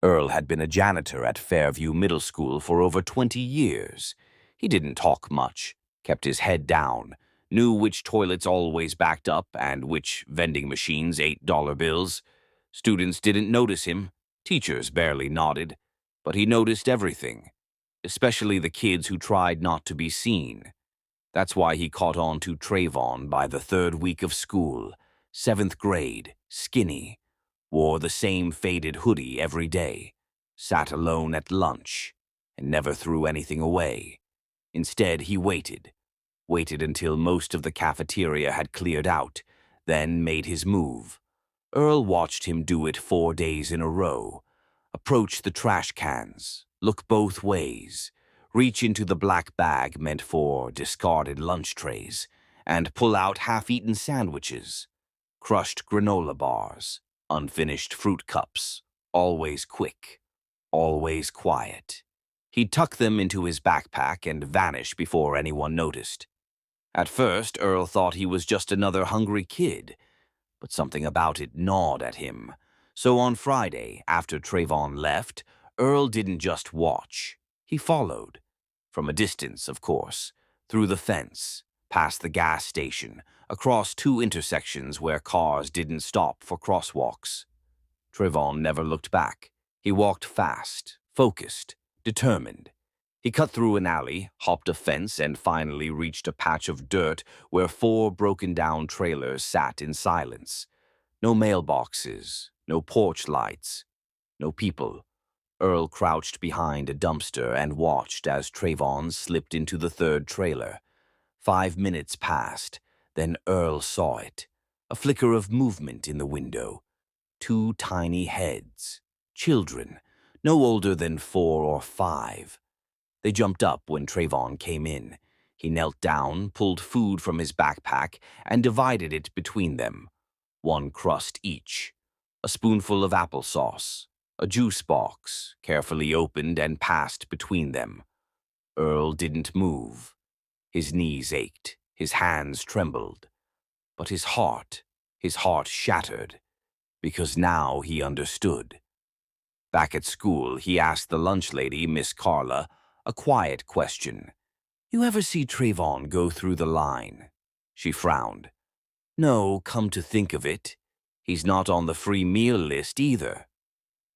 Earl had been a janitor at Fairview Middle School for over 20 years. He didn't talk much, kept his head down, knew which toilets always backed up and which vending machines ate dollar bills. Students didn't notice him, teachers barely nodded, but he noticed everything, especially the kids who tried not to be seen. That's why he caught on to Trayvon by the third week of school, 7th grade, skinny, wore the same faded hoodie every day, sat alone at lunch, and never threw anything away. Instead, he waited until most of the cafeteria had cleared out, then made his move. Earl watched him do it 4 days in a row. Approach the trash cans, look both ways, reach into the black bag meant for discarded lunch trays, and pull out half-eaten sandwiches, crushed granola bars, unfinished fruit cups, always quick, always quiet. He'd tuck them into his backpack and vanish before anyone noticed. At first, Earl thought he was just another hungry kid, but something about it gnawed at him. So on Friday, after Trayvon left, Earl didn't just watch. He followed. From a distance, of course, through the fence, past the gas station, across 2 intersections where cars didn't stop for crosswalks. Trayvon never looked back. He walked fast, focused, determined. He cut through an alley, hopped a fence, and finally reached a patch of dirt where 4 broken-down trailers sat in silence. No mailboxes, no porch lights, no people. Earl crouched behind a dumpster and watched as Trayvon slipped into the 3rd trailer. 5 minutes passed, then Earl saw it. A flicker of movement in the window. 2 tiny heads. Children, no older than 4 or 5. They jumped up when Trayvon came in. He knelt down, pulled food from his backpack, and divided it between them. 1 crust each. A spoonful of applesauce. A juice box, carefully opened and passed between them. Earl didn't move. His knees ached, his hands trembled. But his heart shattered, because now he understood. Back at school, he asked the lunch lady, Miss Carla, a quiet question. "You ever see Trayvon go through the line?" She frowned. "No, come to think of it. He's not on the free meal list either."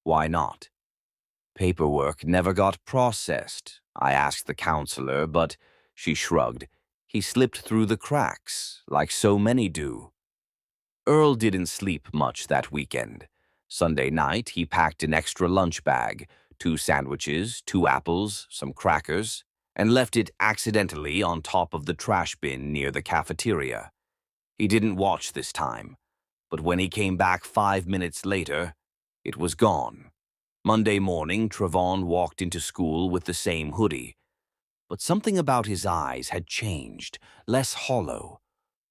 "Why not?" "Paperwork never got processed," I asked the counselor, but she shrugged. "He slipped through the cracks, like so many do." Earl didn't sleep much that weekend. Sunday night, he packed an extra lunch bag, 2 sandwiches, 2 apples, some crackers, and left it accidentally on top of the trash bin near the cafeteria. He didn't watch this time, but when he came back 5 minutes later, it was gone. Monday morning, Trayvon walked into school with the same hoodie. But something about his eyes had changed, less hollow.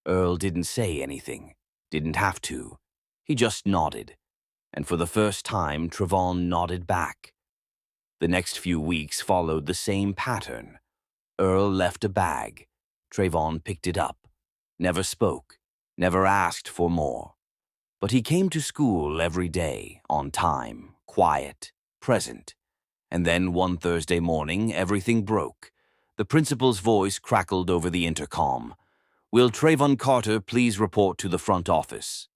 Earl didn't say anything, didn't have to. He just nodded. And for the first time, Trayvon nodded back. The next few weeks followed the same pattern. Earl left a bag. Trayvon picked it up. Never spoke, never asked for more. But he came to school every day, on time, quiet, present. And then one Thursday morning, everything broke. The principal's voice crackled over the intercom. "Will Trayvon Carter please report to the front office?"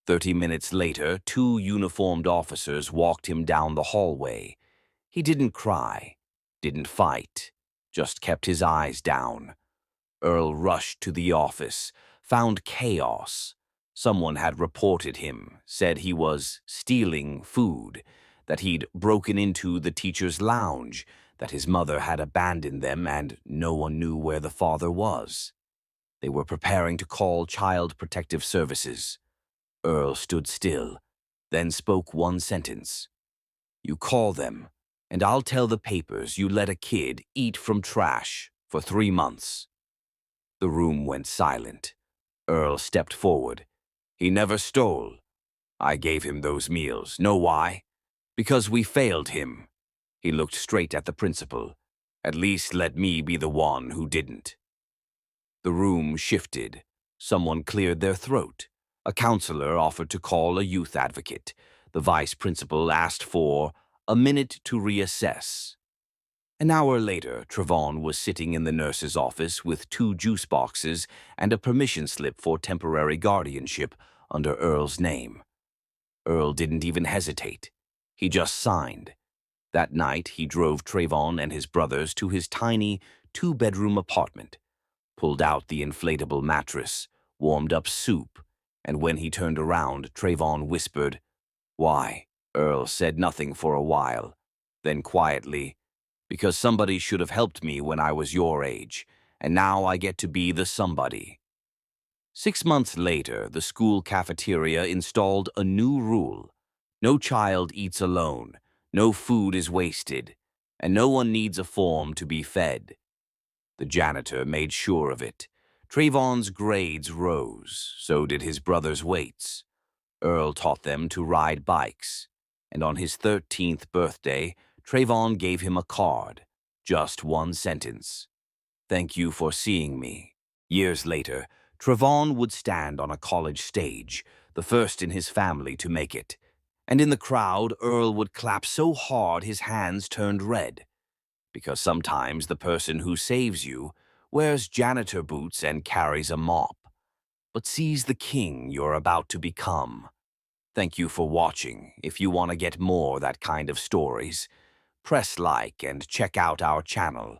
30 minutes later, 2 uniformed officers walked him down the hallway. He didn't cry, didn't fight, just kept his eyes down. Earl rushed to the office, found chaos. Someone had reported him, said he was stealing food, that he'd broken into the teacher's lounge, that his mother had abandoned them and no one knew where the father was. They were preparing to call Child Protective Services. Earl stood still, then spoke 1 sentence. "You call them, and I'll tell the papers you let a kid eat from trash for 3 months." The room went silent. Earl stepped forward. "He never stole. I gave him those meals. Know why? Because we failed him." He looked straight at the principal. "At least let me be the one who didn't." The room shifted. Someone cleared their throat. A counselor offered to call a youth advocate. The vice principal asked for A minute to reassess. An hour later, Trevon was sitting in the nurse's office with 2 juice boxes and a permission slip for temporary guardianship under Earl's name. Earl didn't even hesitate. He just signed. That night, he drove Trevon and his brothers to his tiny 2-bedroom apartment, pulled out the inflatable mattress, warmed up soup, and when he turned around, Trevon whispered, "Why?" Earl said nothing for a while. Then quietly, "Because somebody should have helped me when I was your age, and now I get to be the somebody." 6 months later, the school cafeteria installed a new rule. No child eats alone, no food is wasted, and no one needs a form to be fed. The janitor made sure of it. Trevon's grades rose, so did his brother's weights. Earl taught them to ride bikes, and on his 13th birthday, Trevon gave him a card. Just one sentence. "Thank you for seeing me." Years later, Trevon would stand on a college stage, the first in his family to make it. And in the crowd, Earl would clap so hard his hands turned red. Because sometimes the person who saves you wears janitor boots and carries a mop, but sees the king you're about to become. Thank you for watching. If you want to get more that kind of stories, press like and check out our channel.